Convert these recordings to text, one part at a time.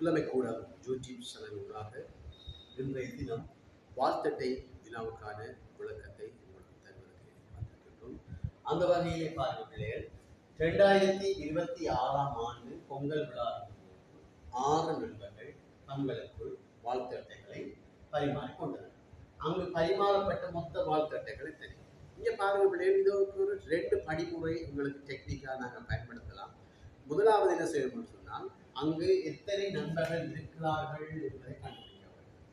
புலமைக்கூடம் YouTube சேனலூடாக இன்றைய தினம் வாழ்த்தட்டை வினாவுக்கான விளக்கத்தை உங்களுக்கு தருவதற்கு வந்திருக்கின்றோம். அந்த வகையிலே பார்வையாளர்கள் 2026 ஆண்டு பொங்கல் விழா 6 நண்பர்கள் தங்களுக்குள் வாழ்த்து அட்டைகளை பரிமாறிக்கொண்டனர். அங்கு பரிமாறப்பட்ட மொத்த வாழ்த்து அட்டைகளை தெரியும். இங்கே பார்வையாளர்கள் இது ஒரு 2 படிமுறை உங்களுக்கு டெக்னிக்காக நாங்கள் பயன்படுத்தலாம். முதலாவது என்ன செய்யணும்னு சொன்னால், அங்கு எத்தனை நண்பர்கள் இருக்கிறார்கள் என்பதை கண்டுபிடிக்க வேண்டும்.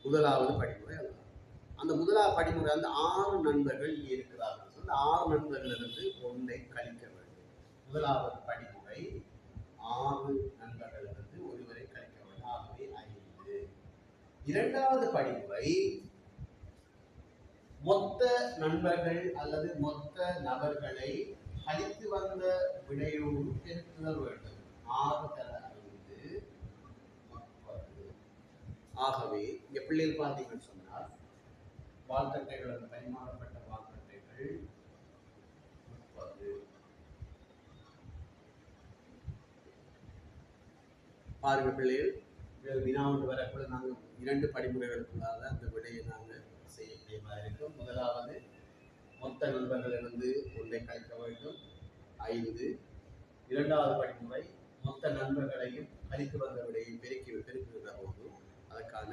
முதலாவது படிமுறை அதுதான். அந்த முதலாவது படிமுறை அந்த 6 நண்பர்கள் இருக்கிறார்கள். அந்த 6 நண்பர்களிலிருந்து 1 கழிக்க வேண்டும். முதலாவது படிமுறை 6 நண்பர்களிலிருந்து 1 கழிக்க வேண்டும். ஆகவே 5. இரண்டாவது படிமுறை மொத்த நண்பர்கள் அல்லது மொத்த நபர்களை கழித்து வந்த விடையோடு பெருக்குதல் வேண்டும். 6 × 5 30. ஆகவே இங்க பிள்ளைகள் பார்த்தீங்கன்னு சொன்னால் வாழ்த்தட்டைகள் பரிமாறப்பட்ட வாழ்த்தட்டைகள் 30. பாருங்க பிள்ளைகள், வினாவுண்டு வரக்குள்ள நாங்கள் 2 படிமுறைகளுக்குள்ளாக அந்த விடையை நாங்கள் செய்யக்கூடிய மாதிரி இருக்கும். முதலாவது மொத்த நண்பர்களிலிருந்து 1 கழிக்க வேண்டும் 5. இரண்டாவது படிமுறை மொத்த நண்பர்களையும் கழித்து வந்த விடையை பெருக்குகின்ற போது அதற்கான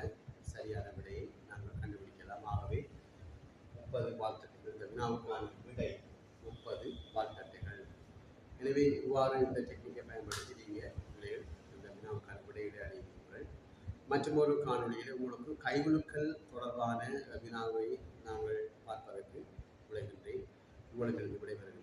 சரியான விடையை நாங்கள் கண்டுபிடிக்கலாம். ஆகவே 30 வாழ்த்தட்டைகள். இந்த வினாவுக்கான விடை 30 வாழ்த்தட்டைகள். எனவே இவ்வாறு இந்த டெக்னிக்கை பயன்படுத்தி நீங்கள் இந்த வினாவுக்கான விடையிட அடைவீர்கள். மற்றும் ஒரு காணொலியில் உங்களுக்கு கைகுலுக்கல் தொடர்பான வினாவை நாங்கள் பார்ப்பதற்கு விளைகின்றேன். உங்களுக்கு விடைபெறுகிறேன்.